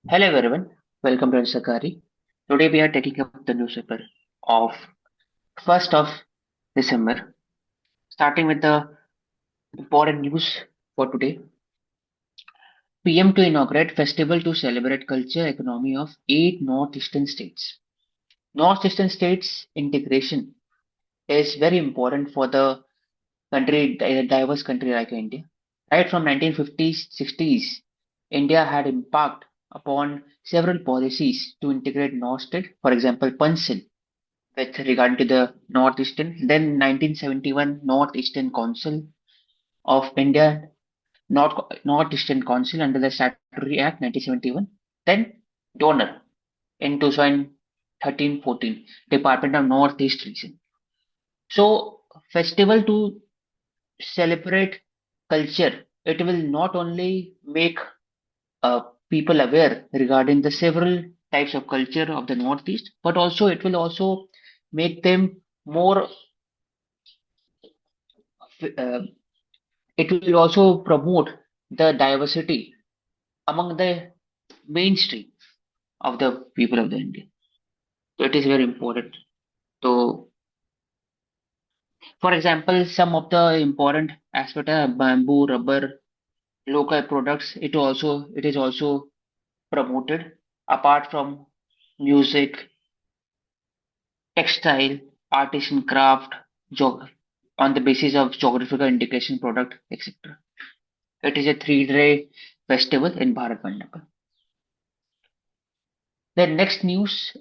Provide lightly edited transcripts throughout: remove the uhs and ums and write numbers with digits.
Hello everyone, welcome to Sakari. Today we are taking up the newspaper of 1st of December, starting with the important news for today. PM to inaugurate festival to celebrate culture economy of 8 northeastern states. Northeastern states integration is very important for the country, a diverse country like India. Right from 1950s, 60s, India had embarked upon several policies to integrate North state, for example, Panchil with regard to the Northeastern. Then 1971 Northeastern Council of India, Northeastern Council under the Statutory Act 1971. Then donor in 2013-14 Department of Northeast Region. So festival to celebrate culture. It will not only make people aware regarding the several types of culture of the Northeast, but also it will also make them more uh, it will also promote the diversity among the mainstream of the people of the India. So it is very important. So, for example, some of the important aspects are bamboo, rubber, local products. It is also promoted apart from music, textile, artisan craft, geog- on the basis of geographical indication product, etc. It is a 3-day festival in Bharat Mandapa. The next news,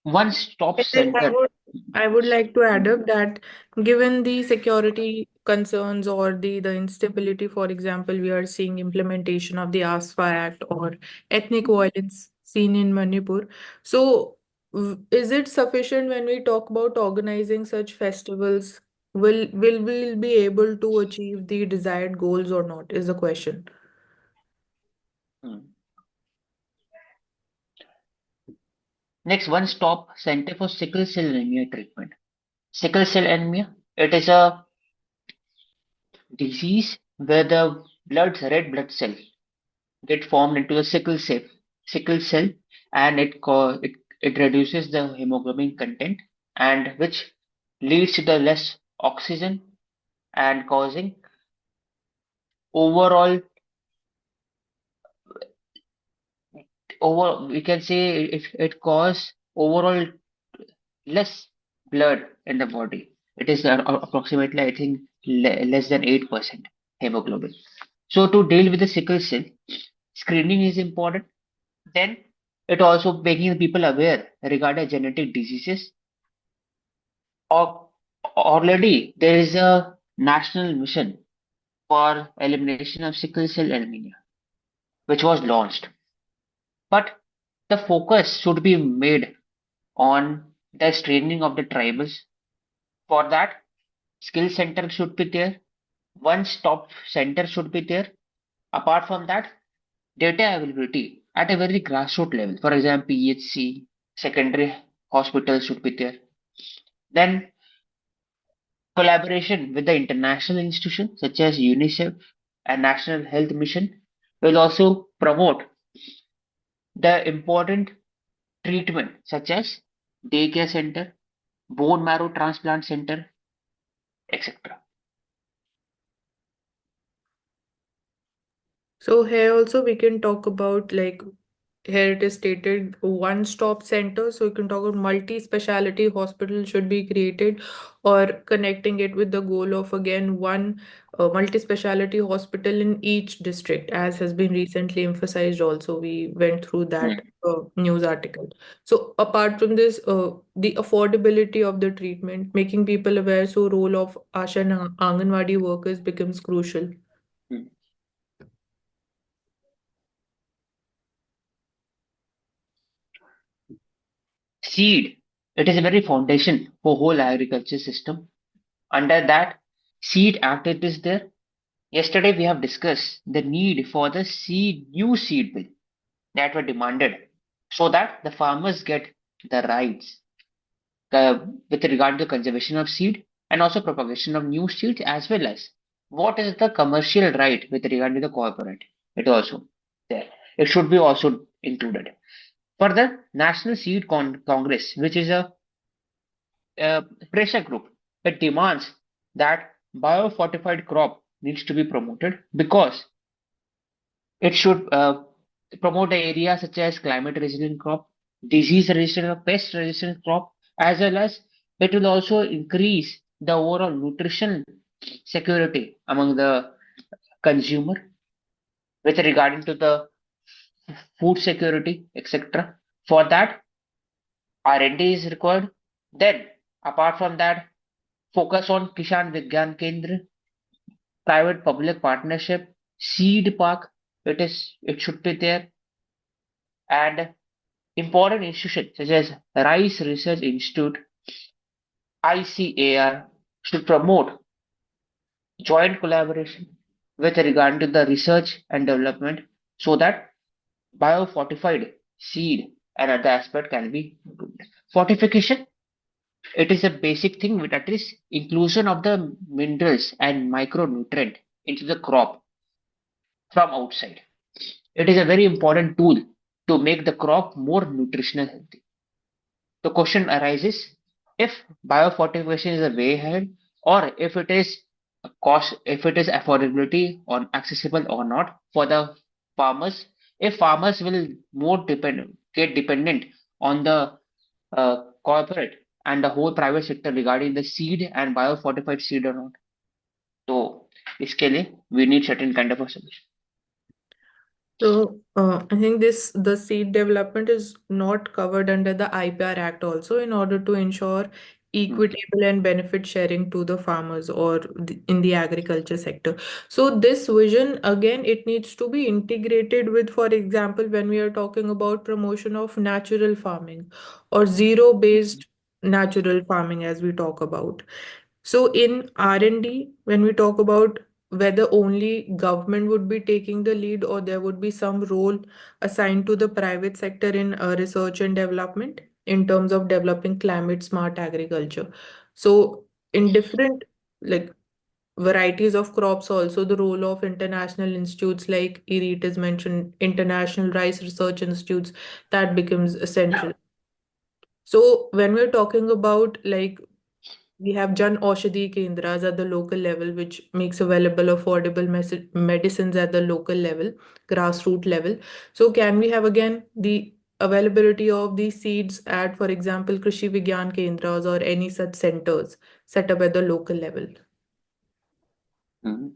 one stop Yes, I center. would I would like to add up that given the security concerns or the instability, for example, we are seeing implementation of the ASFA Act or ethnic violence seen in Manipur. So, is it sufficient when we talk about organizing such festivals? Will we be able to achieve the desired goals or not? Is the question. Hmm. Next, one stop center for sickle cell anemia treatment. Sickle cell anemia, it is a disease where the red blood cell get formed into a sickle cell, and it reduces the hemoglobin content, and which leads to the less oxygen and causing overall over we can say it cause overall less blood in the body. It is approximately, I think, less than 8% hemoglobin. So to deal with the sickle cell, screening is important. Then it also making the people aware regarding genetic diseases. Or already there is a national mission for elimination of sickle cell anemia, which was launched. But the focus should be made on the training of the tribals. For that, skill center should be there. One stop center should be there. Apart from that, data availability at a very grassroots level. For example, PHC, secondary hospitals should be there. Then collaboration with the international institutions such as UNICEF and National Health Mission will also promote the important treatment such as daycare center, bone marrow transplant center, etc. So here also we can talk about like here it is stated one-stop center. So you can talk about multi-speciality hospital should be created or connecting it with the goal of again one multi-speciality hospital in each district, as has been recently emphasized. Also, we went through that Hmm. news article. So apart from this, the affordability of the treatment, making people aware, so role of Asha and Anganwadi workers becomes crucial. Hmm. Seed. It is a very foundation for whole agriculture system. Under that, seed act it is there. Yesterday we have discussed the need for the new seed bill that were demanded so that the farmers get the rights uh, with regard to conservation of seed and also propagation of new seeds, as well as what is the commercial right with regard to the corporate. It also there. It should be also included. For the National Seed Congress, which is a pressure group, it demands that biofortified crop needs to be promoted because it should promote areas such as climate resilient crop, disease resistant or pest resistant crop, as well as it will also increase the overall nutrition security among the consumer with regarding to the food security, etc. For that, R&D is required. Then, apart from that, focus on Kishan Vigyan Kendra, private public partnership, seed park. It should be there, and important institutions such as Rice Research Institute, ICAR should promote joint collaboration with regard to the research and development so that biofortified seed and other aspect can be improved. Fortification, it is a basic thing with that is inclusion of the minerals and micronutrient into the crop from outside. It is a very important tool to make the crop more nutritional healthy. The question arises if biofortification is a way ahead or if it is a cost, if it is affordability or accessible or not for the farmers. If farmers will get dependent on the corporate and the whole private sector regarding the seed and biofortified seed or not. So इसके लिए we need certain kind of a solution. So, I think the seed development is not covered under the IPR Act also in order to ensure Hmm. equitable and benefit sharing to the farmers or in the agriculture sector. So this vision again, it needs to be integrated with, for example, when we are talking about promotion of natural farming or zero-based natural farming as we talk about. So in R&D, when we talk about whether only government would be taking the lead or there would be some role assigned to the private sector in research and development in terms of developing climate smart agriculture. So in different like varieties of crops also the role of international institutes like IRIT is mentioned, international rice research institutes, that becomes essential. So when we're talking about we have Jan Aushadhi Kendras at the local level, which makes available affordable medicines at the local level, grassroots level. So, can we have again the availability of these seeds at, for example, Krishi Vigyan Kendras or any such centers set up at the local level? Hmm.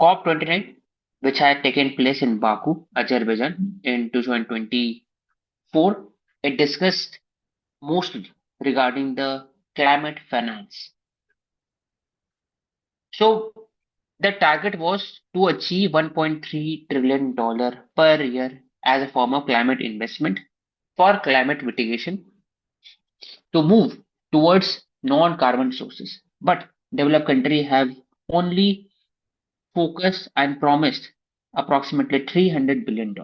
COP29, which had taken place in Baku, Azerbaijan in 2024, it discussed mostly regarding the climate finance. So the target was to achieve $1.3 trillion per year as a form of climate investment for climate mitigation to move towards non-carbon sources. But developed countries have only focused and promised approximately $300 billion.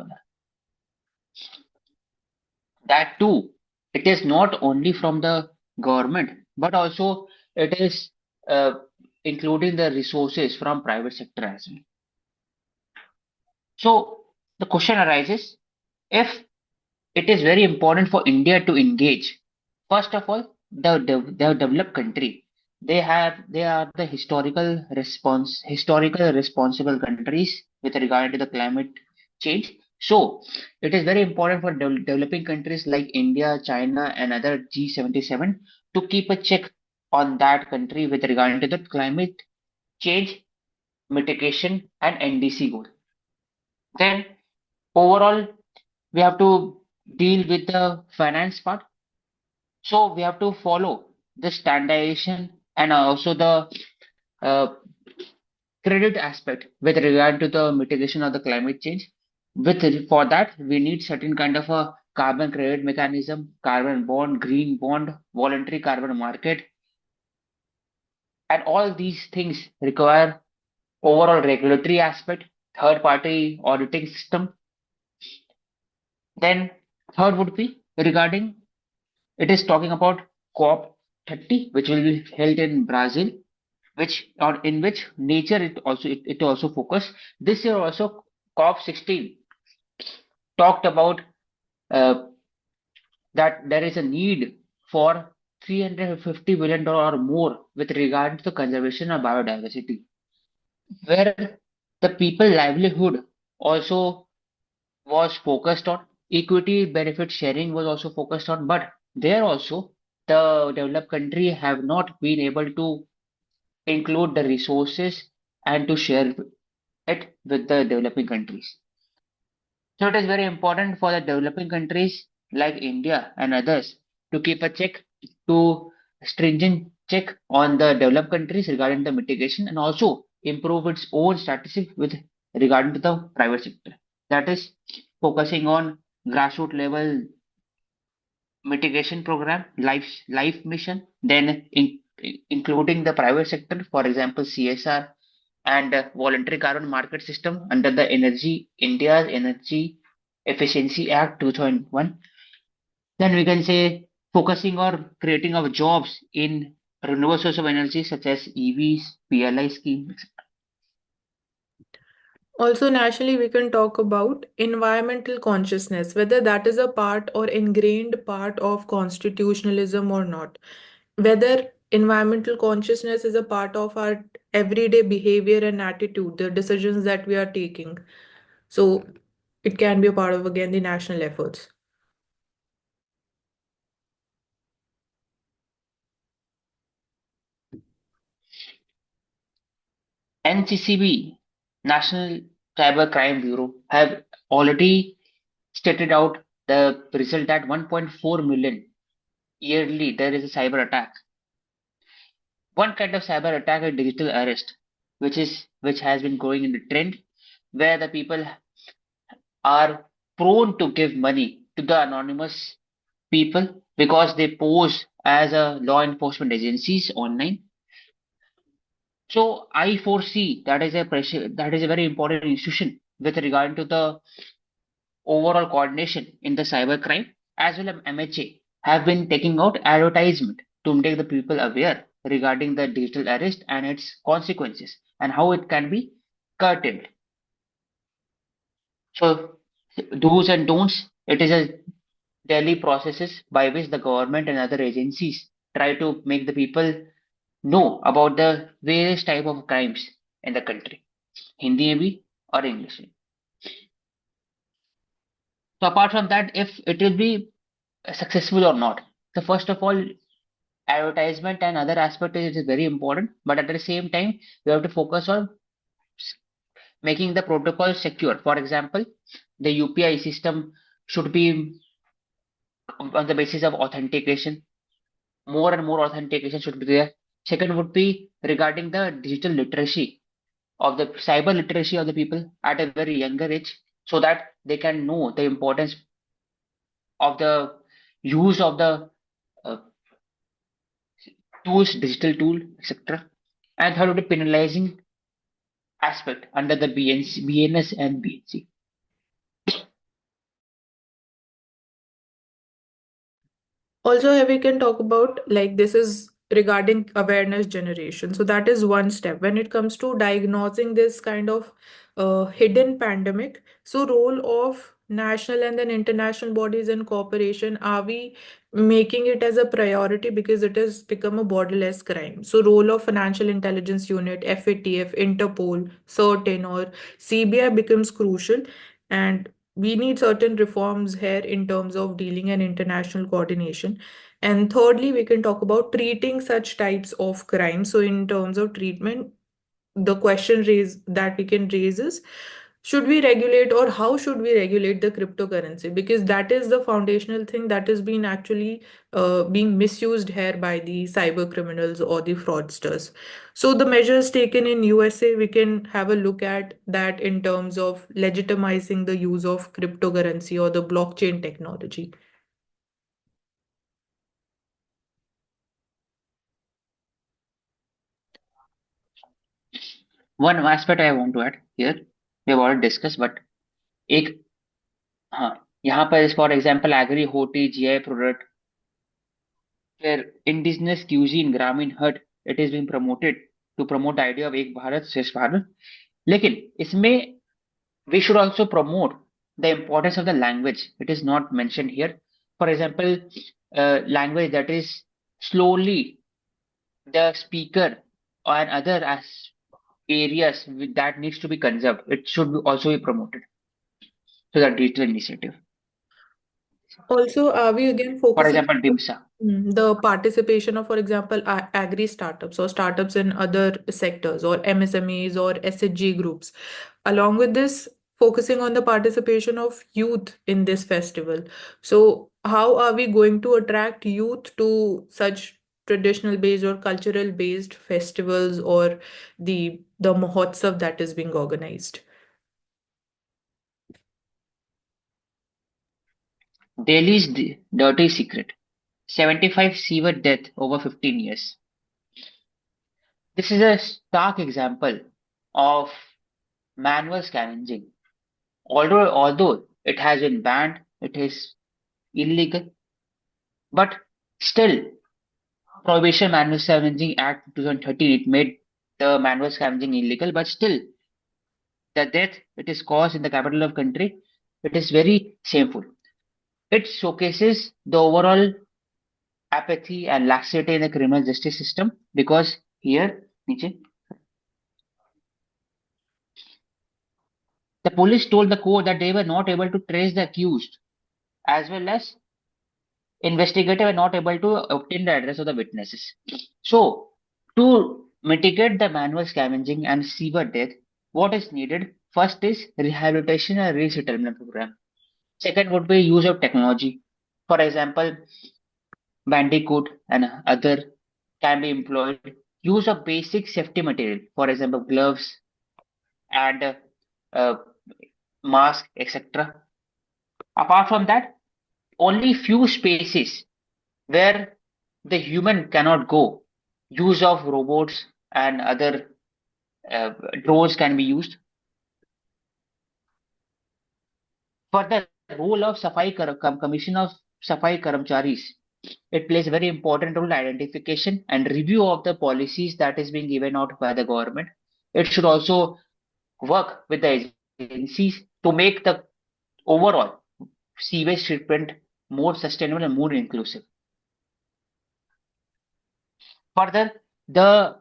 That too, it is not only from the government, but also it is uh, including the resources from private sector as well. So the question arises if it is very important for India to engage. First of all, the developed country, they are the historical responsible countries with regard to the climate change. So it is very important for developing countries like India, China, and other G77 to keep a check on that country with regard to the climate change mitigation and NDC goal. Then overall, we have to deal with the finance part. So we have to follow the standardization and also the uh, credit aspect with regard to the mitigation of the climate change. For that, we need certain kind of a carbon credit mechanism, carbon bond, green bond, voluntary carbon market, and all these things require overall regulatory aspect, third party auditing system. Then third would be regarding it is talking about COP 30, which will be held in Brazil. which or in which nature it also focus. This year also COP16 talked about uh, that there is a need for $350 billion or more with regard to the conservation of biodiversity, where the people livelihood also was focused on, equity benefit sharing was also focused on, but there also the developed country have not been able to include the resources and to share it with the developing countries. So it is very important for the developing countries like India and others to keep a check, to stringent check on the developed countries regarding the mitigation and also improve its own statistics with regarding to the private sector. That is focusing on grassroots level mitigation program, life mission, then including the private sector, for example, CSR and voluntary carbon market system under the India's Energy Efficiency Act 2001. Then we can say focusing or creating of jobs in renewable source of energy such as EVs, PLI scheme. Also, nationally, we can talk about environmental consciousness, whether that is a part or ingrained part of constitutionalism or not. Whether environmental consciousness is a part of our everyday behavior and attitude, the decisions that we are taking. So, it can be a part of, again, the national efforts. NCCB, National Cyber Crime Bureau, have already stated out the result that 1.4 million yearly there is a cyber attack. One kind of cyber attack is digital arrest, which has been going in the trend, where the people are prone to give money to the anonymous people because they pose as a law enforcement agencies online. So I foresee that is a very important institution with regard to the overall coordination in the cybercrime, as well as MHA, have been taking out advertisement to make the people aware regarding the digital arrest and its consequences and how it can be curtailed. So, do's and don'ts, it is a daily processes by which the government and other agencies try to make the people know about the various type of crimes in the country, Hindi में भी or English में. So apart from that, if it will be successful or not. So first of all, advertisement and other aspect is very important, but at the same time, we have to focus on making the protocol secure. For example, the UPI system should be on the basis of authentication. More and more authentication should be there. Second would be regarding the digital literacy of the cyber literacy of the people at a very younger age, so that they can know the importance of the use of the uh, tools, digital tool, etc. And third would be penalizing aspect under the BNS and BNC. Also, here we can talk about like this is regarding awareness generation. So that is one step when it comes to diagnosing this kind of hidden pandemic. So role of national and then international bodies and cooperation, are we making it as a priority because it has become a borderless crime? So role of financial intelligence unit, FATF, Interpol, CERTIN or CBI becomes crucial, and we need certain reforms here in terms of dealing and international coordination. And thirdly, we can talk about treating such types of crimes. So, in terms of treatment, the question that we can raise is, should we regulate or how should we regulate the cryptocurrency? Because that is the foundational thing that has been actually being misused here by the cyber criminals or the fraudsters. So the measures taken in USA, we can have a look at that in terms of legitimizing the use of cryptocurrency or the blockchain technology. One aspect I want to add here, we have already discussed, but एक हाँ यहाँ पर for example agri hoti GI product where indigenous cuisine Gramin hut it is being promoted to promote the idea of एक भारत श्रेष्ठ भारत. लेकिन इसमें we should also promote the importance of the language. It is not mentioned here. For example, language that is slowly the speaker and other as areas that needs to be conserved. It should also be promoted to the digital initiative. Also, are we again For focusing example, DIMSA. the participation of, for example, agri startups or startups in other sectors or MSMEs or SHG groups? Along with this, focusing on the participation of youth in this festival. So, how are we going to attract youth to such traditional based or cultural based festivals or the mahotsav that is being organized? Delhi's dirty secret. 75 severe death over 15 years. This is a stark example of manual scavenging. Although it has been banned, it is illegal, but still, Prohibition Manual Scavenging Act 2013 it made the manual scavenging illegal, but still, the death it is caused in the capital of country, it is very shameful. It showcases the overall apathy and laxity in the criminal justice system because here, Niche, the police told the court that they were not able to trace the accused, as well as investigators were not able to obtain the address of the witnesses. So, to mitigate the manual scavenging and severe death, what is needed? First is rehabilitation and resettlement program. Second would be use of technology. For example, bandicoot and other can be employed. Use of basic safety material, for example, gloves and uh, mask, etc. Apart from that, only few spaces where the human cannot go. Use of robots and other drones can be used. For the role of Commission of Safai Karamcharis, it plays a very important role in identification and review of the policies that is being given out by the government. It should also work with the agencies to make the overall sewage treatment more sustainable and more inclusive. Further, the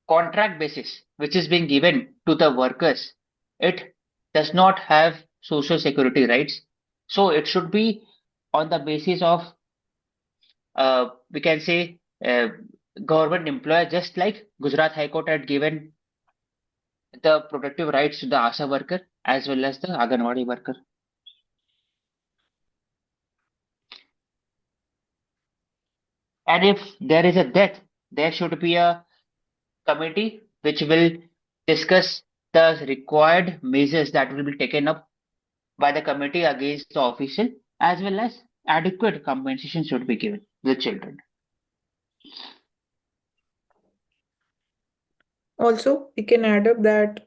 contract basis which is being given to the workers, it does not have social security rights. So it should be on the basis of, we can say, government employer, just like Gujarat High Court had given the protective rights to the ASA worker as well as the Anganwadi worker. And if there is a death, there should be a committee which will discuss the required measures that will be taken up by the committee against the official, as well as adequate compensation should be given to the children. Also, we can add up that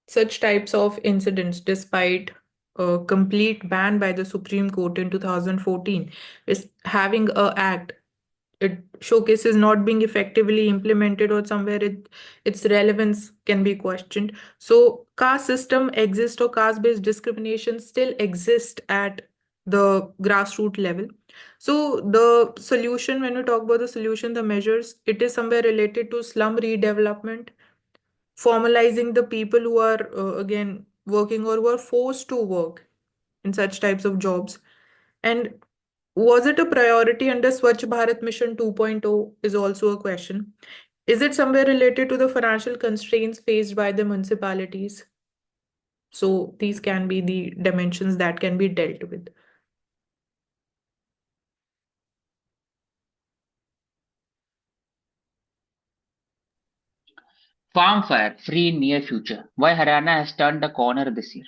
such types of incidents, despite a complete ban by the Supreme Court in 2014, is having a act. It showcases not being effectively implemented or somewhere its relevance can be questioned. So caste system exists or caste-based discrimination still exists at the grassroots level. So the solution, when we talk about the solution, the measures, it is somewhere related to slum redevelopment, formalizing the people who are again working or who are forced to work in such types of jobs. And was it a priority under Swachh Bharat Mission 2.0 is also a question. Is it somewhere related to the financial constraints faced by the municipalities? So these can be the dimensions that can be dealt with. Farm fire free in near future. Why Haryana has turned the corner this year?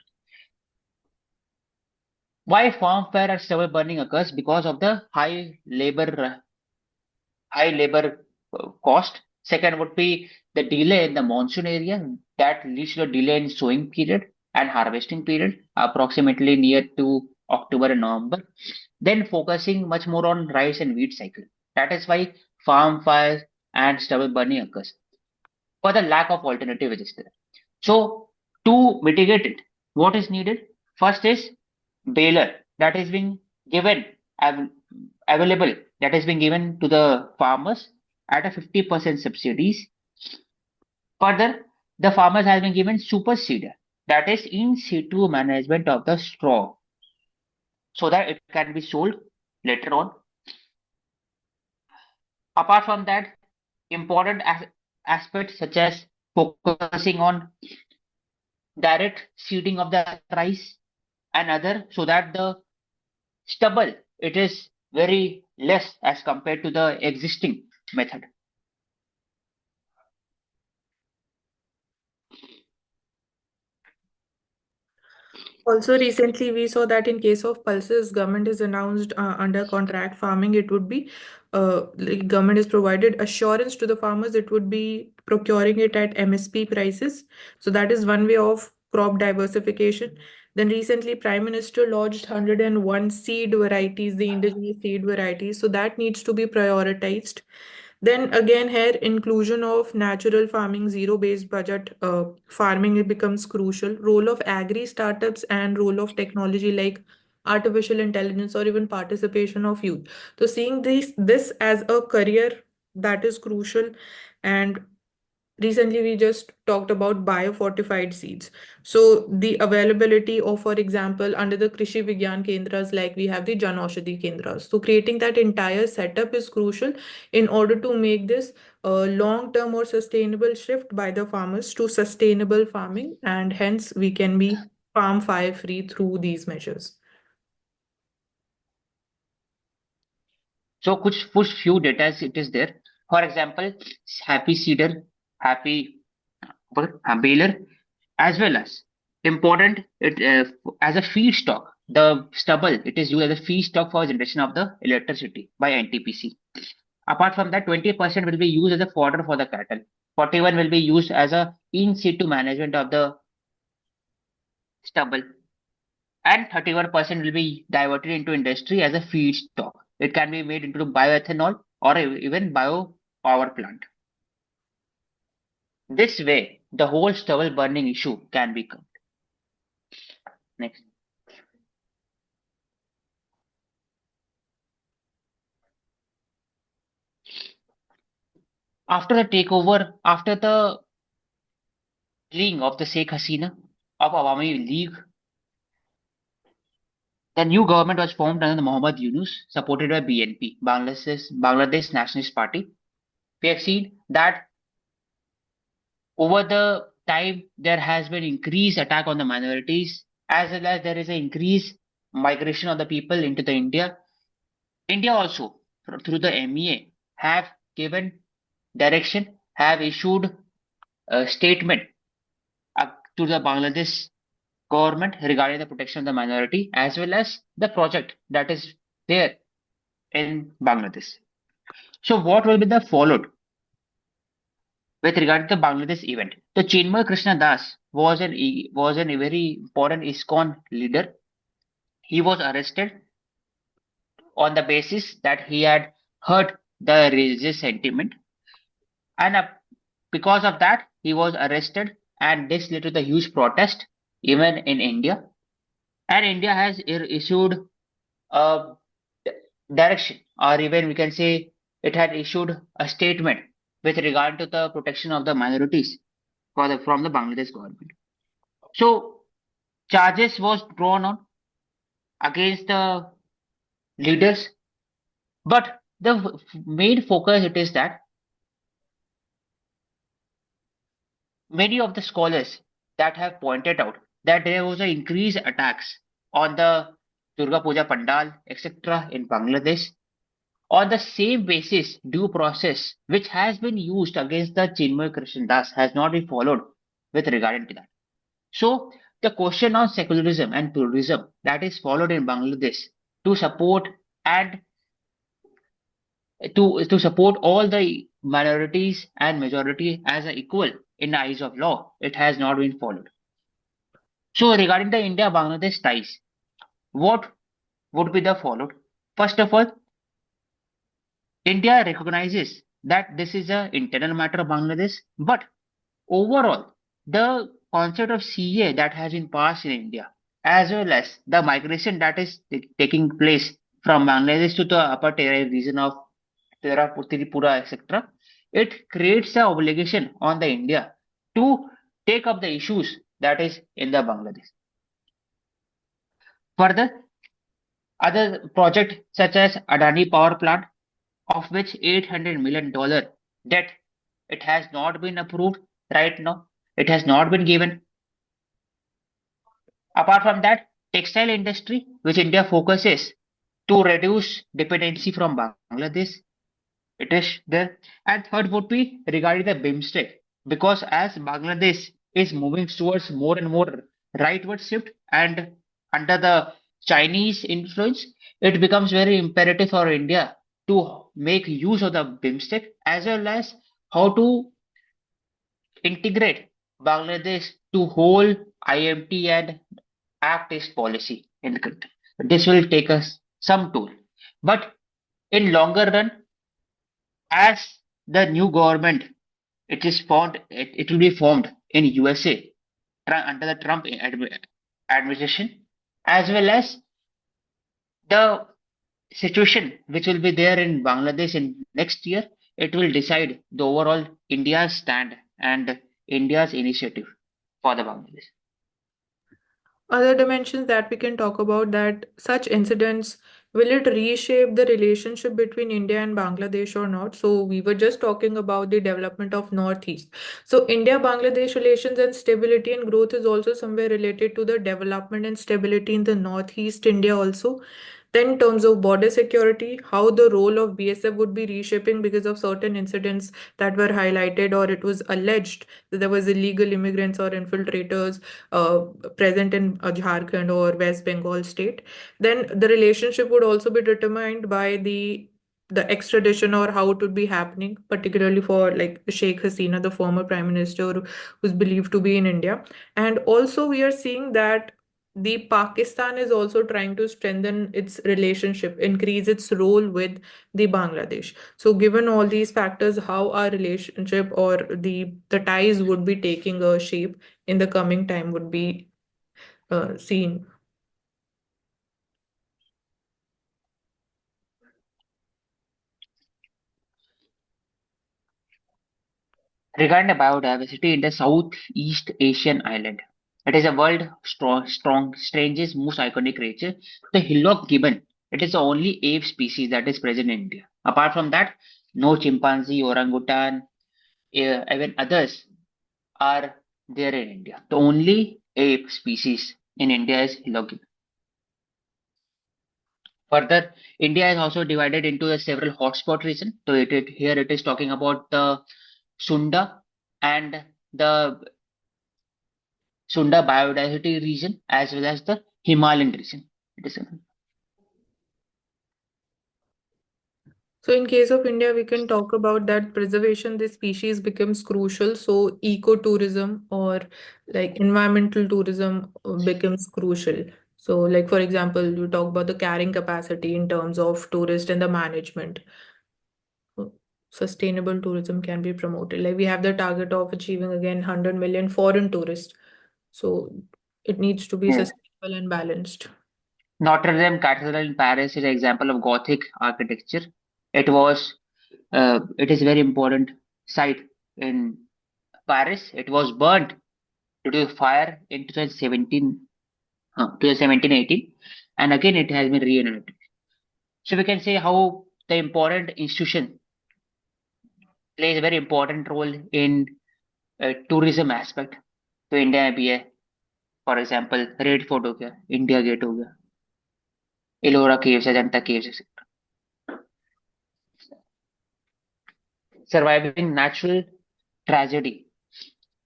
Why farm fire and stubble burning occurs? Because of the high labor cost. Second would be the delay in the monsoon area that leads to a delay in sowing period and harvesting period, approximately near to October and November. Then focusing much more on rice and wheat cycle. That is why farm fires and stubble burning occurs. for the lack of alternative which is there. So to mitigate it, what is needed? First is baler that is being given av- available that is being given to the farmers at a 50% subsidies. Further, the farmers have been given super seeder that is in situ management of the straw so that it can be sold later on. Apart from that, important aspects such as focusing on direct seeding of the rice and other so that the stubble it is very less as compared to the existing method. Also, recently we saw that in case of pulses, government is announced under contract farming, it would be like government is provided assurance to the farmers, it would be procuring it at MSP prices. So that is one way of crop diversification. Then recently, Prime Minister launched 101 seed varieties, the indigenous seed varieties. So that needs to be prioritized. Then again, here inclusion of natural farming, zero-based budget farming, it becomes crucial. Role of agri startups and role of technology like artificial intelligence or even participation of youth. So seeing this as a career, that is crucial. And recently we just talked about biofortified seeds. So the availability of, for example, under the Krishi Vigyan Kendras, like we have the Jan Aushadhi Kendras. So creating that entire setup is crucial in order to make this a long-term or sustainable shift by the farmers to sustainable farming, and hence we can be farm fire free through these measures. So कुछ few data it is there. For example, happy seeder, happy baler, as well as important it as a feedstock. The stubble it is used as a feedstock for generation of the electricity by NTPC. Apart from that, 20% will be used as a fodder for the cattle. 41 will be used as a in situ management of the stubble, and 31% will be diverted into industry as a feedstock. It can be made into bioethanol or even bio power plant. This way, the whole stubble burning issue can be curbed. Next. After the takeover, after the fleeing of the Sheikh Hasina of Awami League, the new government was formed under the Muhammad Yunus, supported by BNP, Bangladesh Nationalist Party. We have seen that over the time there has been increased attack on the minorities, as well as there is an increased migration of the people into the India. India also, through the MEA, have given direction, have issued a statement to the Bangladesh government regarding the protection of the minority, as well as the project that is there in Bangladesh. So, what will be the followed with regard to the Bangladesh event? The Chinmay Krishna Das was a very important ISKCON leader. He was arrested on the basis that he had hurt the religious sentiment, and because of that, he was arrested, and this led to the huge protest even in India. And India has issued a direction, or even we can say it had issued a statement with regard to the protection of the minorities from the Bangladesh government. So charges was drawn on against the leaders, but the main focus it is that many of the scholars that have pointed out that there was an increased attacks on the Durga Puja Pandal, etc. in Bangladesh. On the same basis, due process which has been used against the Chinmay Krishna Das has not been followed with regard to that. So the question on secularism and pluralism that is followed in Bangladesh to support and to support all the minorities and majority as a equal in the eyes of law, it has not been followed. So regarding the India-Bangladesh ties, what would be the followed? First of all, India recognizes that this is an internal matter of Bangladesh, but overall, the concept of CA that has been passed in India, as well as the migration that is taking place from Bangladesh to the upper Terai region of Tripura, etc., it creates the obligation on the India to take up the issues that is in the Bangladesh. Further, other projects such as Adani Power Plant, of which $800 million debt, it has not been approved right now. It has not been given. Apart from that, textile industry, which India focuses to reduce dependency from Bangladesh, it is there. And third would be regarding the BIMSTEC, because as Bangladesh is moving towards more and more rightward shift and under the Chinese influence, it becomes very imperative for India to make use of the BIMSTEC as well as how to integrate Bangladesh to whole IMT and Act-East policy in the country. This will take us some toll. But in longer run, as the new government it will be formed in USA under the Trump administration, as well as the situation which will be there in Bangladesh in next year, it will decide the overall India's stand and India's initiative for the Bangladesh. Other dimensions that we can talk about, that such incidents, will it reshape the relationship between India and Bangladesh or not? So we were just talking about the development of Northeast. So India Bangladesh relations and stability and growth is also somewhere related to the development and stability in the Northeast India also. Then, in terms of border security, how the role of BSF would be reshaping because of certain incidents that were highlighted, or it was alleged that there was illegal immigrants or infiltrators uh, present in Jharkhand or West Bengal state. Then the relationship would also be determined by the extradition or how it would be happening, particularly for like Sheikh Hasina, the former prime minister who's believed to be in India. And also we are seeing that the Pakistan is also trying to strengthen its relationship, increase its role with the Bangladesh. So given all these factors, how our relationship or the ties would be taking a shape in the coming time would be seen. Regarding the biodiversity in the Southeast Asian island, it is a world strangest, most iconic creature. The hillock gibbon. It is the only ape species that is present in India. Apart from that, no chimpanzee, orangutan, even others are there in India. The only ape species in India is hillock gibbon. Further, India is also divided into the several hotspot regions. So here it is talking about the Sunda and the Sunda biodiversity region as well as the Himalayan region. It is So in case of India, we can talk about that preservation the species becomes crucial. So ecotourism or like environmental tourism becomes crucial. So like for example, you talk about the carrying capacity in terms of tourist and the management. Sustainable tourism can be promoted. Like we have the target of achieving again 100 million foreign tourists. So it needs to be yeah. sustainable and balanced. Notre Dame Cathedral in Paris is an example of Gothic architecture. It is a very important site in Paris. It was burnt due to fire in 2017-18, and again it has been reunited. So we can say how the important institution plays a very important role in tourism aspect. तो India में भी है for example red fort हो गया India gate हो गया Ellora caves Ajanta caves surviving natural tragedy.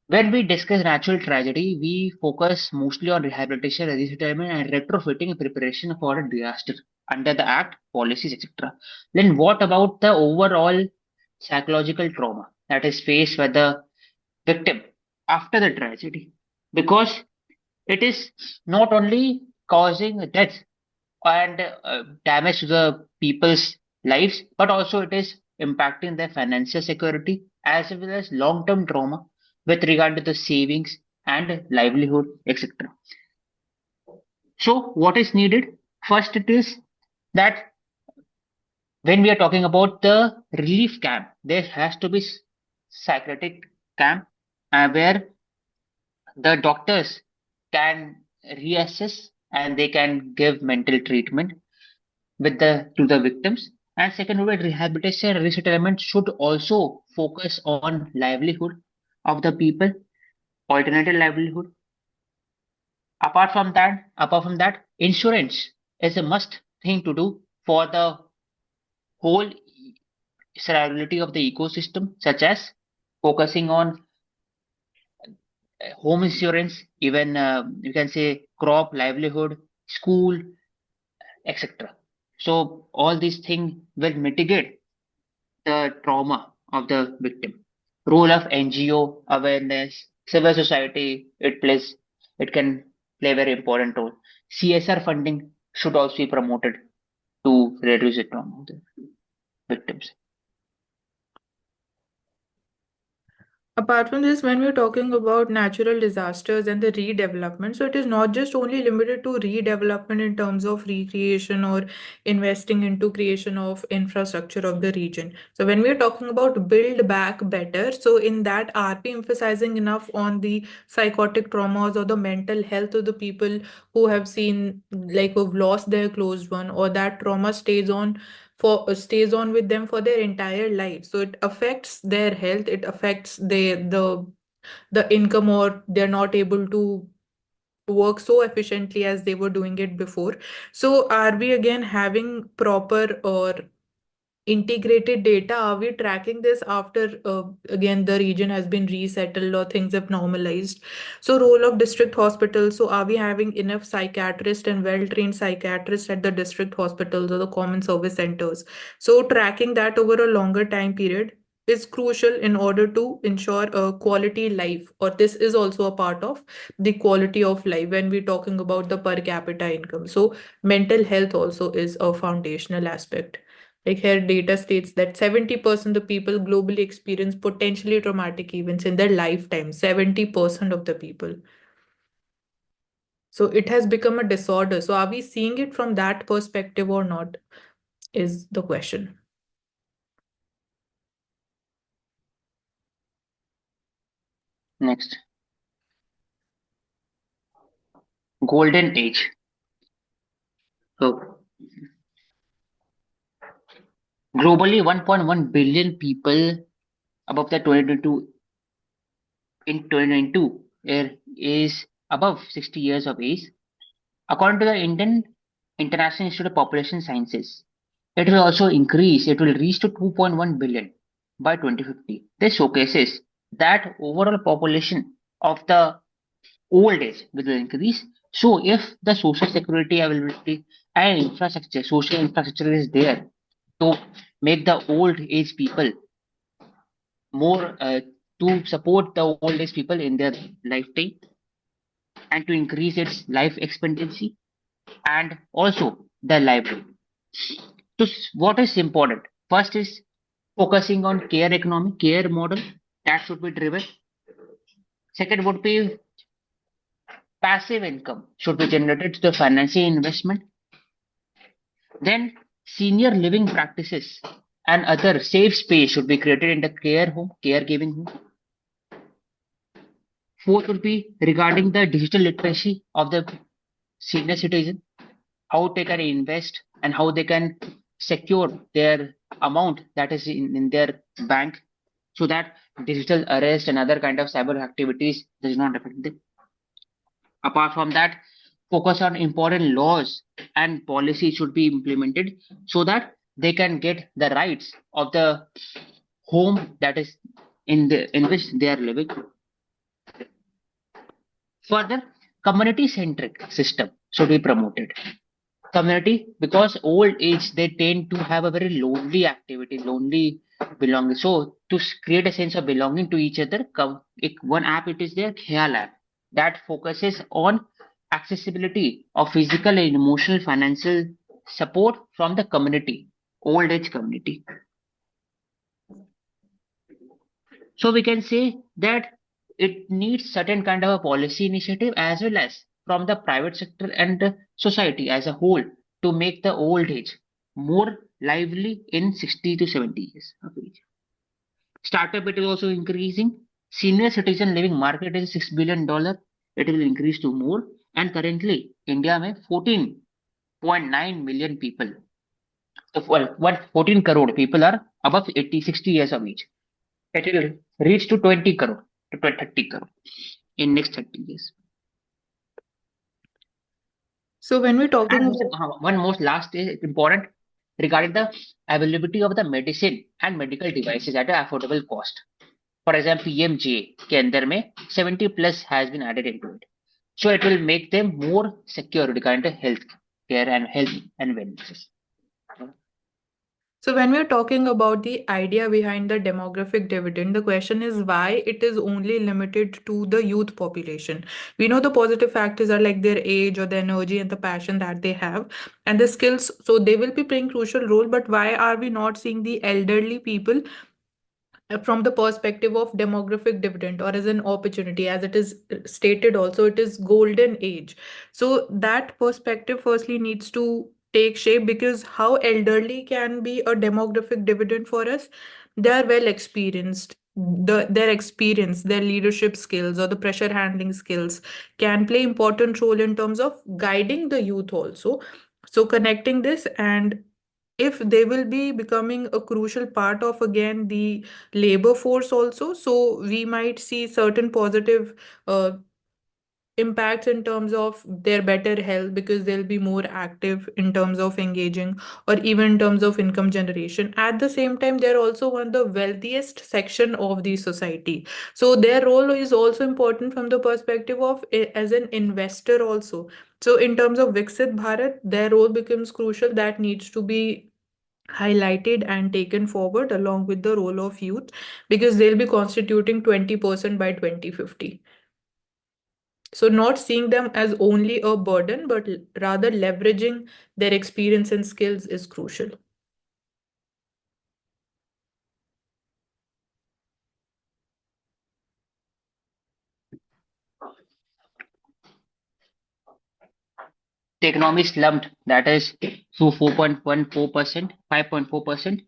When we discuss natural tragedy, we focus mostly on rehabilitation, resettlement, and retrofitting in preparation for a disaster under the Act, policies, etc. Then, what about the overall psychological trauma that is faced by the victim after the tragedy? Because it is not only causing death and damage to the people's lives, but also it is impacting their financial security as well as long term trauma. with regard to the savings and livelihood, etc. So, what is needed? First, it is that when we are talking about the relief camp, there has to be psychiatric camp where the doctors can reassess and they can give mental treatment with the to the victims. And second, rehabilitation and resettlement should also focus on livelihood of the people, alternative livelihood. Apart from that, insurance is a must thing to do for the whole survivability of the ecosystem, such as focusing on home insurance, even you can say crop, livelihood, school, etc. So all these things will mitigate the trauma of the victim. Role of NGO awareness, civil society, it can play a very important role. CSR funding should also be promoted to reduce the trauma of the victims. Apart from this, when we're talking about natural disasters and the redevelopment, so it is not just only limited to redevelopment in terms of recreation or investing into creation of infrastructure of the region. So when we're talking about build back better, so in that, are we emphasizing enough on the psychotic traumas or the mental health of the people who have seen, like, who've lost their closed one, or that trauma stays on with them for their entire life, so it affects their health, it affects the income, or they're not able to work so efficiently as they were doing it before. So are we again having proper or integrated data? Are we tracking this after again the region has been resettled or things have normalized? So role of district hospitals, so are we having enough psychiatrists and well-trained psychiatrists at the district hospitals or the common service centers? So tracking that over a longer time period is crucial in order to ensure a quality life, or this is also a part of the quality of life when we're talking about the per capita income. So mental health also is a foundational aspect. Like here, data states that 70% of people globally experience potentially traumatic events in their lifetime. 70% of the people. So it has become a disorder. So are we seeing it from that perspective or not? Is the question. Next, golden age. So globally, 1.1 billion people above the 2022 in 2022 is above 60 years of age. According to the Indian International Institute of Population Sciences, it will also increase, it will reach to 2.1 billion by 2050. This showcases that overall population of the old age will increase. So if the social security availability and infrastructure, social infrastructure is there to make the old age people more to support the old age people in their lifetime and to increase its life expectancy and also the livelihood. So what is important? First is focusing on care economy, care model that should be driven. Second would be passive income should be generated through financial investment. Then senior living practices and other safe space should be created in the care home, caregiving home. Fourth would be regarding the digital literacy of the senior citizen, how they can invest and how they can secure their amount that is in their bank so that digital arrest and other kind of cyber activities does not affect them. Apart from that, focus on important laws and policies should be implemented so that they can get the rights of the home that is in which they are living. Further, community centric system should be promoted. Community, because old age they tend to have a very lonely activity, lonely belonging. So to create a sense of belonging to each other, one app it is there, Khayal app, that focuses on accessibility of physical and emotional financial support from the community, old age community. So we can say that it needs certain kind of a policy initiative as well as from the private sector and the society as a whole to make the old age more lively in 60 to 70 years of age. Startup it is also increasing. Senior citizen living market is $6 billion. It will increase to more. And currently, India में 14.9 million people. So what 14 crore people are above 80, 60 years of age. It will reach to 20 crore to 30 crore in next 30 years. So when we're talking And about one most last is important regarding the availability of the medicine and medical devices at an affordable cost. For example, PMJ के अंदर में 70 plus has been added into it. So it will make them more secure regarding the health care and health and wellness. So when we're talking about the idea behind the demographic dividend, the question is why it is only limited to the youth population. We know the positive factors are like their age or the energy and the passion that they have and the skills. So they will be playing crucial role. But why are we not seeing the elderly people from the perspective of demographic dividend or as an opportunity, as it is stated also, it is golden age. So that perspective firstly needs to take shape, because how elderly can be a demographic dividend for us? They are well experienced. Their experience, their leadership skills or the pressure handling skills can play important role in terms of guiding the youth also. So connecting this, and if they will be becoming a crucial part of again the labor force also, so we might see certain positive uh, impacts in terms of their better health, because they'll be more active in terms of engaging or even in terms of income generation. At the same time, they're also one of the wealthiest section of the society, so their role is also important from the perspective of as an investor also. So in terms of Viksit Bharat, their role becomes crucial, that needs to be highlighted and taken forward along with the role of youth, because they'll be constituting 20% by 2050. So not seeing them as only a burden, but rather leveraging their experience and skills is crucial. The economy slumped, that is to 4.14%, 5.4%,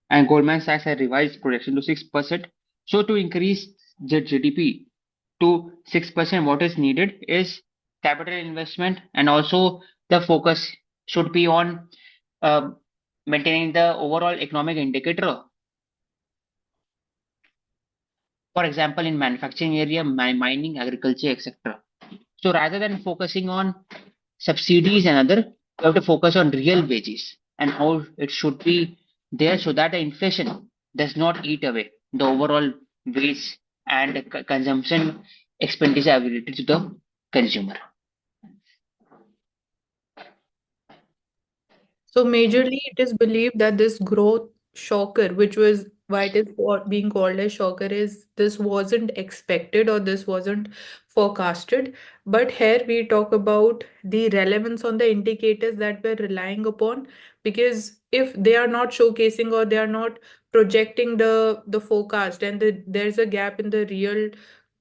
and Goldman Sachs has revised projection to 6%. So to increase the GDP to 6%, what is needed is capital investment, and also the focus should be on uh, maintaining the overall economic indicator. For example, in manufacturing area, mining, agriculture, etc. So rather than focusing on subsidies and other, you have to focus on real wages and how it should be there so that the inflation does not eat away the overall wage and the consumption expenditure ability to the consumer. So majorly, it is believed that this growth shocker, which was why it is being called as shocker, is this wasn't expected or this wasn't forecasted. But here we talk about the relevance on the indicators that we're relying upon, because if they are not showcasing or they are not projecting the forecast, and there's a gap in the real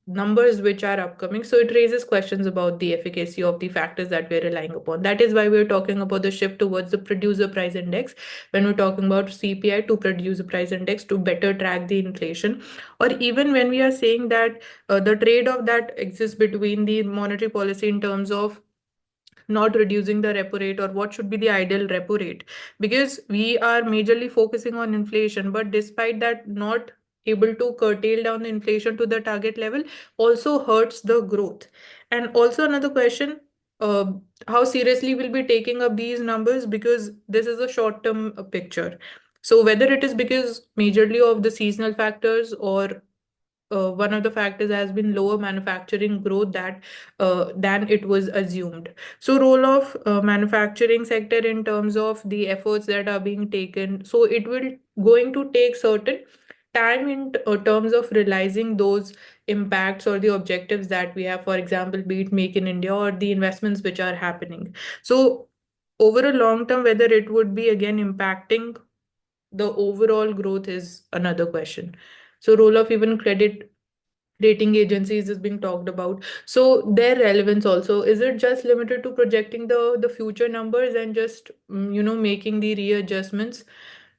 numbers which are upcoming, so it raises questions about the efficacy of the factors that we're relying upon. That is why we're talking about the shift towards the producer price index, when we're talking about CPI to producer price index, to better track the inflation. Or even when we are saying that the trade-off that exists between the monetary policy in terms of not reducing the repo rate, or what should be the ideal repo rate, because we are majorly focusing on inflation, but despite that, not able to curtail down the inflation to the target level also hurts the growth. And also another question, uh, how seriously we'll be taking up these numbers, because this is a short term picture. So whether it is because majorly of the seasonal factors, or one of the factors has been lower manufacturing growth that than it was assumed. So role of manufacturing sector in terms of the efforts that are being taken, so it will going to take certain time in terms of realizing those impacts or the objectives that we have, for example, be it make in India or the investments which are happening. So over a long term, whether it would be again impacting the overall growth is another question. So role of even credit rating agencies is being talked about. So their relevance also, is it just limited to projecting the future numbers and just making the readjustments?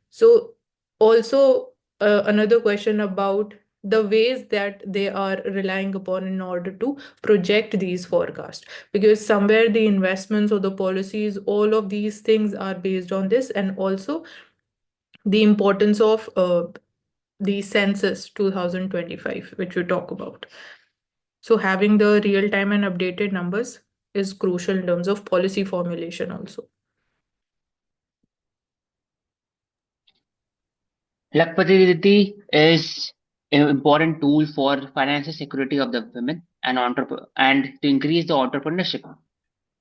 So also, another question about the ways that they are relying upon in order to project these forecasts, because somewhere the investments or the policies, all of these things are based on this. And also the importance of the census 2025, which we talk about. So having the real time and updated numbers is crucial in terms of policy formulation also. Lakpati Didi is an important tool for financial security of the women and and to increase the entrepreneurship.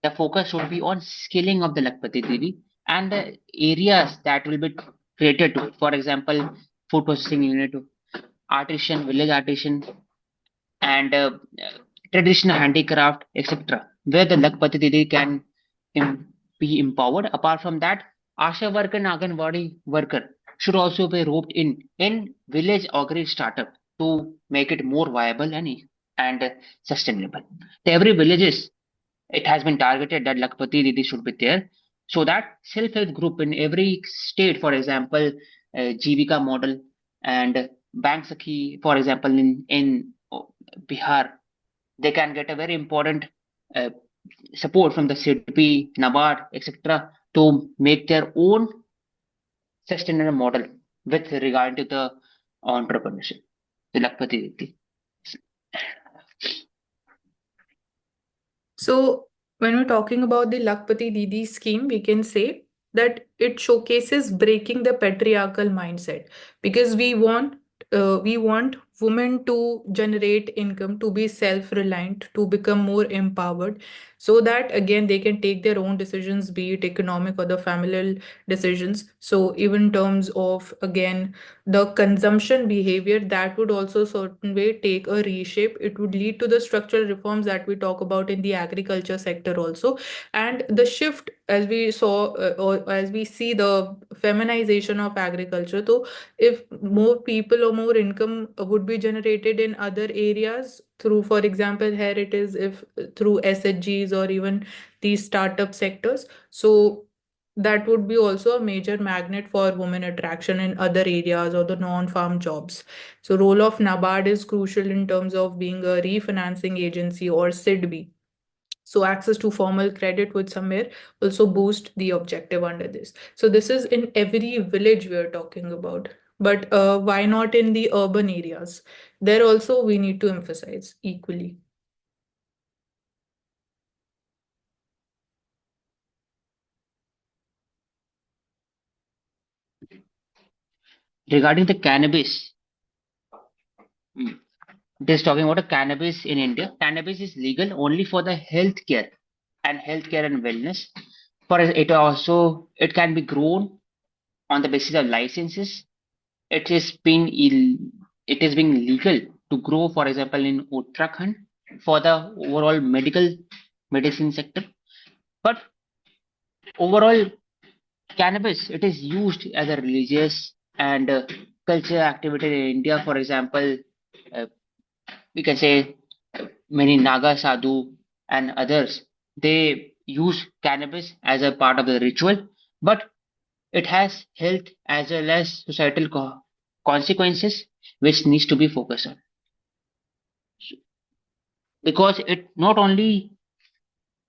The focus should be on scaling of the Lakpati Didi and the areas that will be created to, for example, food processing unit, artisan, village artisan, and traditional handicraft, etc., where the Lakpati Didi can be empowered. Apart from that, Asha worker and Anganwadi worker should also be roped in village agri startup to make it more viable and sustainable. Every villages it has been targeted that Lakpati Didi should be there, so that self-help group in every state, for example, Jivika model and Bank Sakhi, for example, in Bihar, they can get a very important uh, support from the CDP, NABARD, etc., to make their own sustainable model with regard to the entrepreneurship. The Lakpati Didi. So when we're talking about the Lakpati Didi scheme, we can say that it showcases breaking the patriarchal mindset, because we want women to generate income, to be self-reliant, to become more empowered, so that again they can take their own decisions, be it economic or the familial decisions. So even in terms of again the consumption behavior, that would also certain way take a reshape. It would lead to the structural reforms that we talk about in the agriculture sector also. And the shift, as we saw, or as we see the feminization of agriculture, so if more people or more income would be generated in other areas through, for example, here it is, if through SHGs or even these startup sectors, so that would be also a major magnet for women attraction in other areas or the non-farm jobs. So role of NABARD is crucial in terms of being a refinancing agency, or SIDB. So access to formal credit would somewhere also boost the objective under this. So this is in every village we are talking about. But why not in the urban areas? There also we need to emphasize equally. Regarding the cannabis, mm, it is talking about a cannabis in India. Cannabis is legal only for the healthcare and wellness. For it also it can be grown on the basis of licenses. It is being it is being legal to grow, for example, in Uttarakhand for the overall medicine sector. But overall, cannabis it is used as a religious and cultural activity in India. For example, uh, we can say many Naga sadhu and others they use cannabis as a part of the ritual, but it has health as well as societal consequences which needs to be focused on, because it not only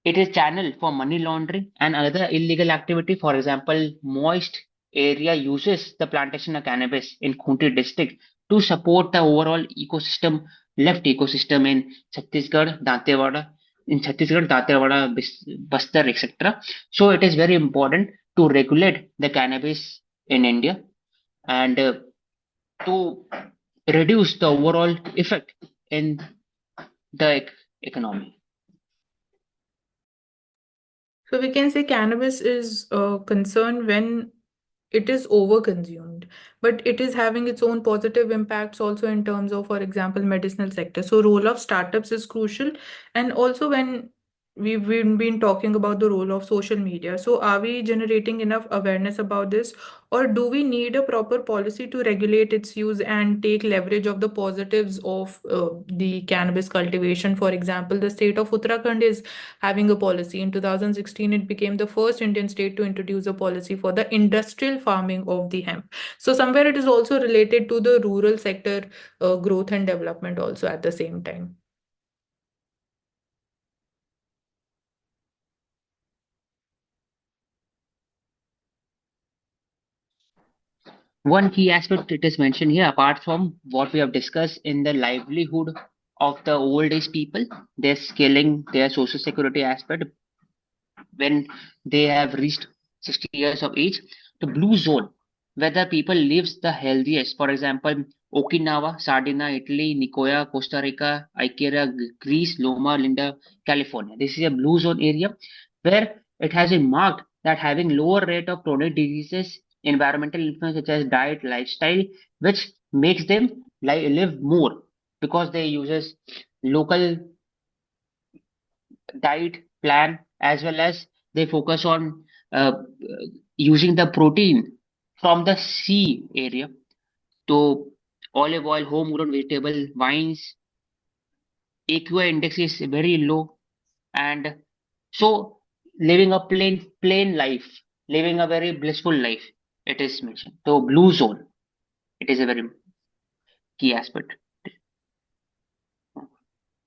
it is channel for money laundering and other illegal activity. For example, moist area uses the plantation of cannabis in Khunti district to support the overall ecosystem, left ecosystem in Chhattisgarh, Dantewada, Bastar, etc. So it is very important to regulate the cannabis in India and to reduce the overall effect in the economy. So we can say cannabis is a concern when it is overconsumed, but it is having its own positive impacts also in terms of, for example, medicinal sector. So role of startups is crucial, and also when we've been talking about the role of social media. So, are we generating enough awareness about this, or do we need a proper policy to regulate its use and take leverage of the positives of the cannabis cultivation? For example, the state of Uttarakhand is having a policy. In 2016, it became the first Indian state to introduce a policy for the industrial farming of the hemp. So, somewhere it is also related to the rural sector growth and development, also at the same time. One key aspect it is mentioned here, apart from what we have discussed in the livelihood of the old age people, their scaling, their social security aspect, when they have reached 60 years of age, the blue zone, where the people lives the healthiest. For example, Okinawa, Sardinia, Italy, Nicoya, Costa Rica, Icaria, Greece, Loma Linda, California. This is a blue zone area where it has been marked that having lower rate of chronic diseases, environmental influence such as diet, lifestyle, which makes them live more because they uses local diet plan, as well as they focus on using the protein from the sea area to olive oil, home grown vegetable, wines. AQI index is very low, and so living a plain life, living a very blissful life. It is mentioned. So blue zone. It is a very key aspect.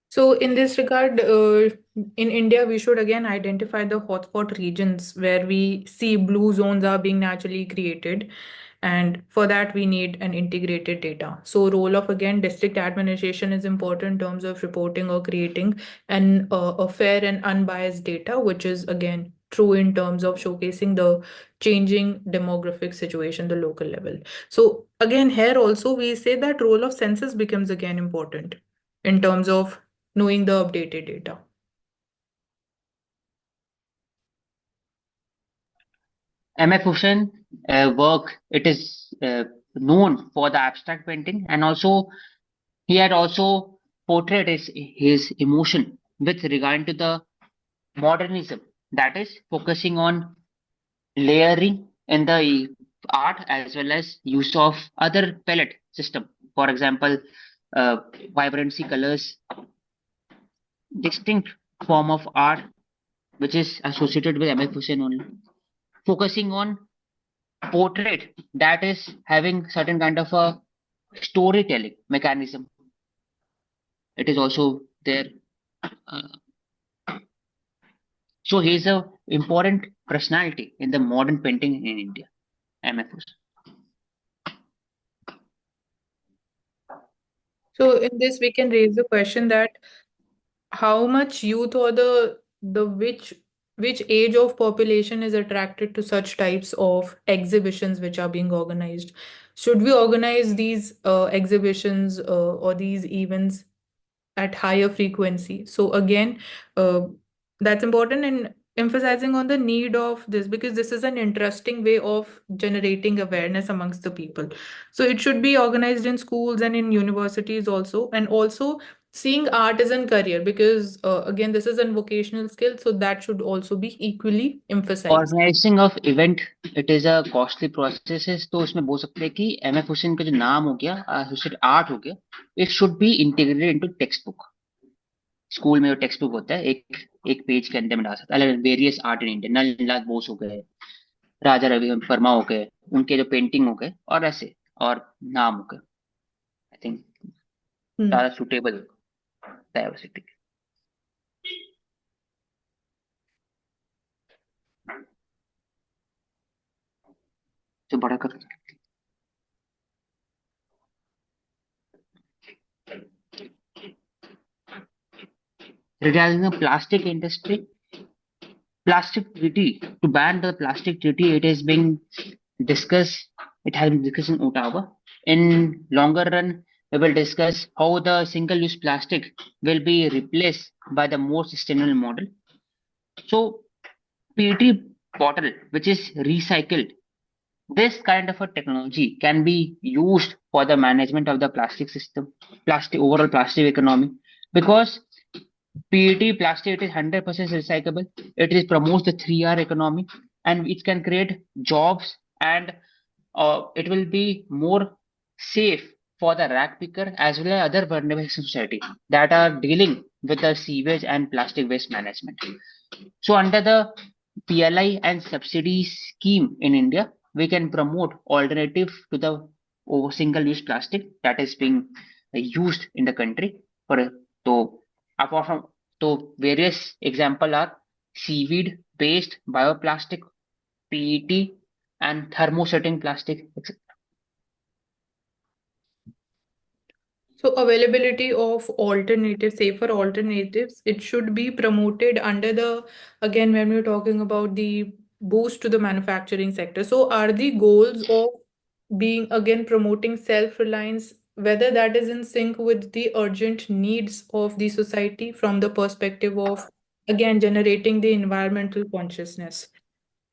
So, in this regard, in India, we should again identify the hotspot regions where we see blue zones are being naturally created. And for that, we need an integrated data. So, role of again district administration is important in terms of reporting or creating a fair and unbiased data, which is again true in terms of showcasing the changing demographic situation, the local level. So, again, here also we say that role of census becomes again important in terms of knowing the updated data. MF Hussain work, it is known for the abstract painting, and also he had also portrayed his emotion with regard to the modernism, that is focusing on layering in the art as well as use of other palette system. For example, uh, vibrancy colors, distinct form of art which is associated with MF Hussain only, focusing on portrait that is having certain kind of a storytelling mechanism. It is also there. Uh, so he is a important personality in the modern painting in India. MF Hussain. So in this, we can raise the question that how much youth or the which age of population is attracted to such types of exhibitions which are being organized? Should we organize these exhibitions or these events at higher frequency? So again, uh, that's important in emphasizing on the need of this, because this is an interesting way of generating awareness amongst the people. So it should be organized in schools and in universities also, and also seeing art as a career, because again, this is a vocational skill, so that should also be equally emphasized. Organising of event it is a costly process तो उसमें बोल सकते हैं कि MF Hussain का जो नाम हो गया हुसैन आर्ट हो गया it should be integrated into text book school में जो टेक्स्ट बुक होता है एक एक पेज के अंदर में डाल सकता है अलग वेरियस आर्ट इन इंडिया नल बोस हो गए राजा रवि वर्मा हो गए उनके जो पेंटिंग हो गए और ऐसे और नाम हो गए आई थिंक Hmm. ज्यादा सुटेबल डाइवर्सिटी जो बड़ा कर regarding the plastic industry plastic treaty to ban the plastic treaty it is being discussed it has been discussed in Ottawa in longer run we will discuss how the single use plastic will be replaced by the more sustainable model so PET bottle which is recycled this kind of a technology can be used for the management of the plastic system plastic overall plastic economy because PET plastic, it is 100% recyclable. It is promotes the 3R economy, and it can create jobs, and it will be more safe for the rag picker as well as other vulnerable in society that are dealing with the sewage and plastic waste management. So under the PLI and subsidy scheme in India, we can promote alternative to the single-use plastic that is being used in the country. For so apart from various example are seaweed-based bioplastic, PET, and thermosetting plastic. So availability of alternatives, safer alternatives, it should be promoted under the, again, when we're talking about the boost to the manufacturing sector. So are the goals of being again promoting self-reliance, whether that is in sync with the urgent needs of the society from the perspective of again generating the environmental consciousness?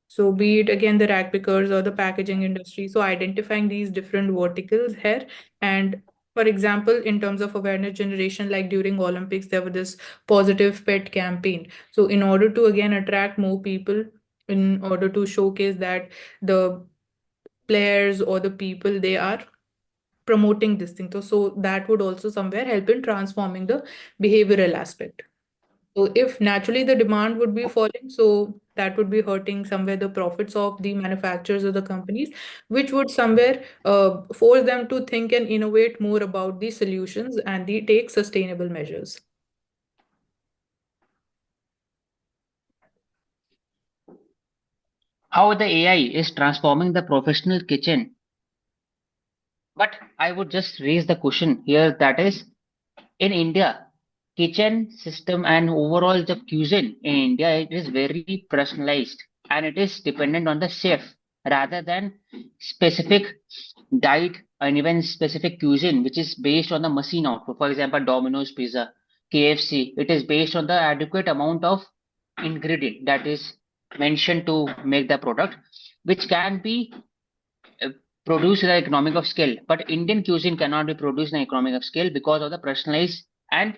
So be it again the rag pickers or the packaging industry. So identifying these different verticals here. And for example, in terms of awareness generation, like during Olympics, there was this positive pet campaign. So in order to again attract more people, in order to showcase that the players or the people they are promoting this thing. So that would also somewhere help in transforming the behavioral aspect. So if naturally the demand would be falling, so that would be hurting somewhere the profits of the manufacturers or the companies, which would somewhere force them to think and innovate more about the solutions and the take sustainable measures. How the AI is transforming the professional kitchen. But I would just raise the question here that is in India, kitchen system and overall the cuisine in India it is very personalized and it is dependent on the chef rather than specific diet and even specific cuisine which is based on the machine output. For example, Domino's pizza, KFC, it is based on the adequate amount of ingredient that is mentioned to make the product, which can be uh, produced in the economic of scale. But Indian cuisine cannot be produced in the economic of scale because of the personalized and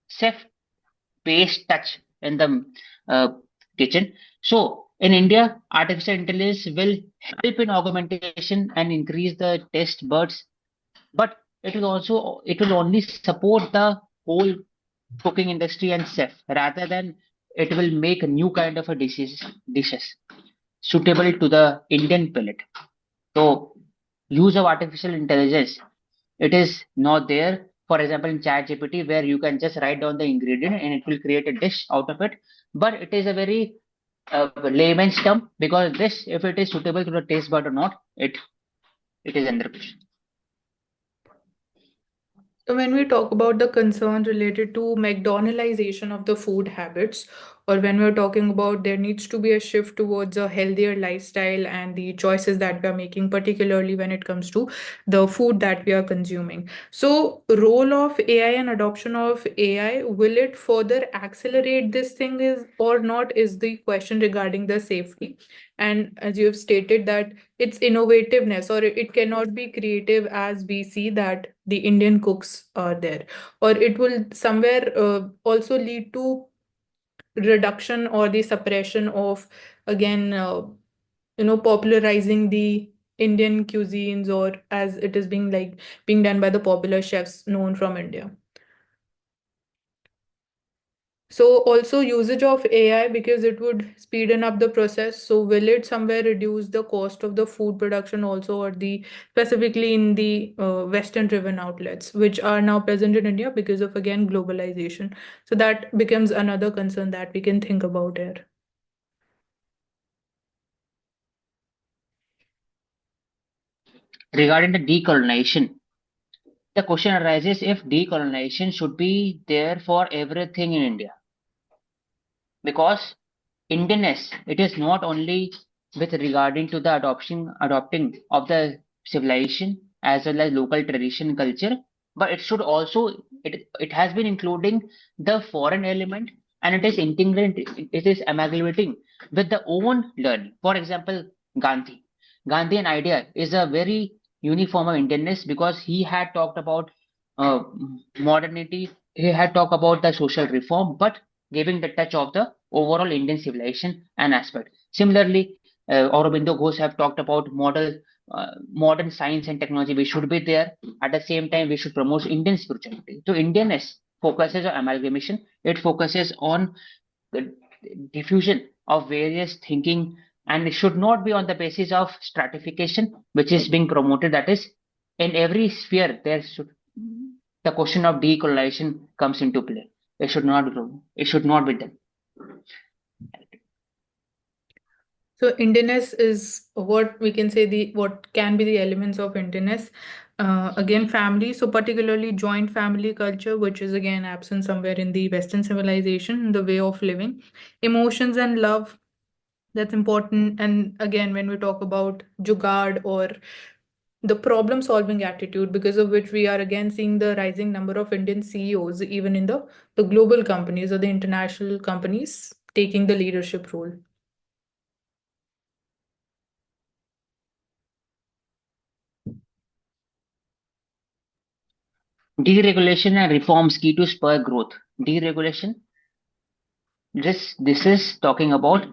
chef-based touch in the uh, kitchen. So in India, artificial intelligence will help in augmentation and increase the taste buds, but it will only support the whole cooking industry and chef rather than it will make a new kind of a dishes suitable to the Indian palate. So use of artificial intelligence, it is not there. For example, in ChatGPT, where you can just write down the ingredient and it will create a dish out of it. But it is a very layman's term because this, if it is suitable to the taste bud or not, it is under question. So when we talk about the concern related to McDonaldization of the food habits, or when we're talking about there needs to be a shift towards a healthier lifestyle and the choices that we are making, particularly when it comes to the food that we are consuming. So role of AI and adoption of AI, will it further accelerate this thing is or not is the question regarding the safety. And as you have stated that its innovativeness or it cannot be creative as we see that the Indian cooks are there, or it will somewhere also lead to reduction or the suppression of again popularizing the Indian cuisines, or as it is being like being done by the popular chefs known from India. So also usage of AI because it would speeden up the process. So will it somewhere reduce the cost of the food production also, or the specifically in the Western driven outlets, which are now present in India because of again globalization. So that becomes another concern that we can think about here. Regarding the decolonization, the question arises if decolonization should be there for everything in India. Because Indianness, it is not only with regarding to the adopting of the civilization as well as local tradition culture, but it should also it has been including the foreign element and it is integrating it is amalgamating with the own learning. For example, Gandhi. Gandhian idea is a very unique form of Indianness because he had talked about uh, modernity he had talked about the social reform, but giving the touch of the overall Indian civilization and aspect. Similarly, Aurobindo Ghosh have talked about modern science and technology. We should be there. At the same time, we should promote Indian spirituality. So Indianness focuses on amalgamation. It focuses on the diffusion of various thinking, and it should not be on the basis of stratification, which is being promoted. That is, in every sphere, there should the question of decolonization comes into play. It should not be wrong. It should not be done. So Indianness is what we can say the what can be the elements of Indianness. Again, family, so particularly joint family culture, which is again absent somewhere in the Western civilization, the way of living, emotions and love, that's important. And again, when we talk about jugaad or the problem solving attitude, because of which we are again seeing the rising number of Indian CEOs, even in the global companies or the international companies taking the leadership role. Deregulation and reforms key to spur growth. Deregulation. This is talking about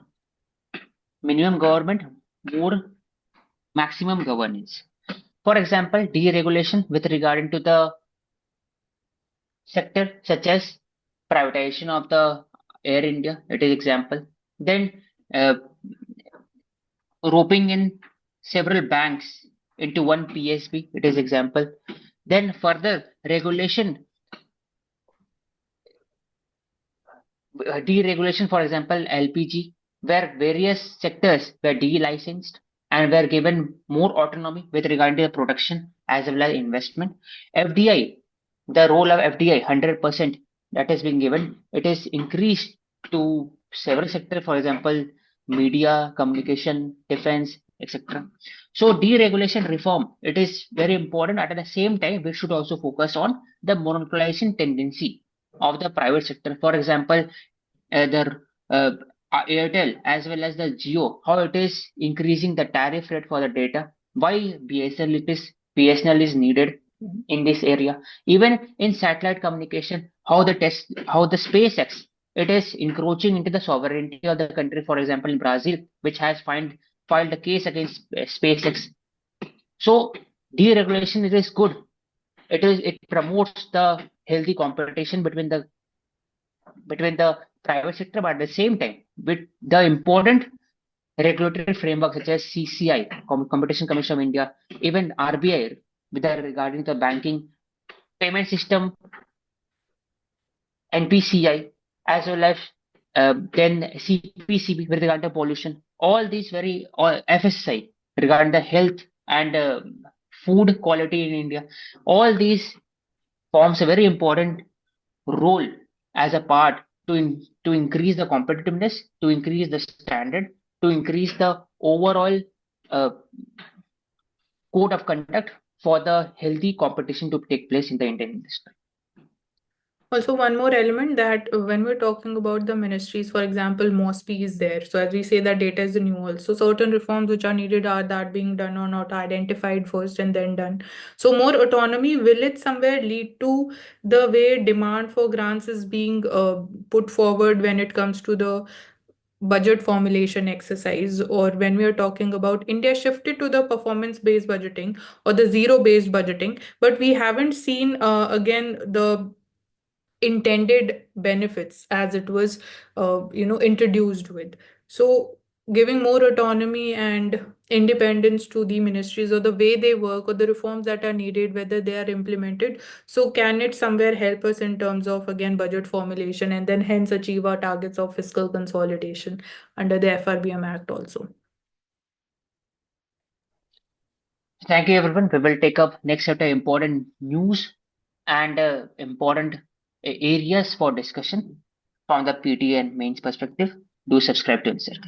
minimum government, more maximum governance. For example, deregulation with regarding to the sector such as privatization of the Air India. It is example. Then uh, roping in several banks into one PSB. It is example. Then further regulation, deregulation, for example, LPG, where various sectors were delicensed and were given more autonomy with regard to the production as well as investment. FDI, the role of FDI, 100% that has been given, it is increased to several sectors, for example, media, communication, defense, etc. So deregulation reform, it is very important. At the same time, we should also focus on the monopolization tendency of the private sector. For example, the Airtel as well as the Jio, how it is increasing the tariff rate for the data, why BSNL is needed in this area. Even in satellite communication, how the SpaceX, it is encroaching into the sovereignty of the country. For example, in Brazil, which has filed a case against SpaceX. So deregulation, it is good. It promotes the healthy competition between the private sector, but at the same time, with the important regulatory framework such as CCI, Competition Commission of India, even RBI, with regarding the banking payment system, NPCI, as well as then CPCB with regard to pollution, all these FSI regarding the health and food quality in India, all these forms a very important role as a part to increase the competitiveness, to increase the standard, to increase the overall uh, code of conduct for the healthy competition to take place in the Indian industry. Also, one more element that when we're talking about the ministries, for example, MOSPI is there. So as we say that data is the new oil. So certain reforms which are needed are that being done or not identified first and then done. So more autonomy, will it somewhere lead to the way demand for grants is being put forward when it comes to the budget formulation exercise, or when we are talking about India shifted to the performance based budgeting or the zero based budgeting, but we haven't seen again the intended benefits as it was introduced with. So giving more autonomy and independence to the ministries or the way they work or the reforms that are needed, whether they are implemented, so can it somewhere help us in terms of again budget formulation and then hence achieve our targets of fiscal consolidation under the FRBM Act also. Thank you, everyone. We will take up next chapter important news and important areas for discussion from the PT and mains perspective. Do subscribe to Insert.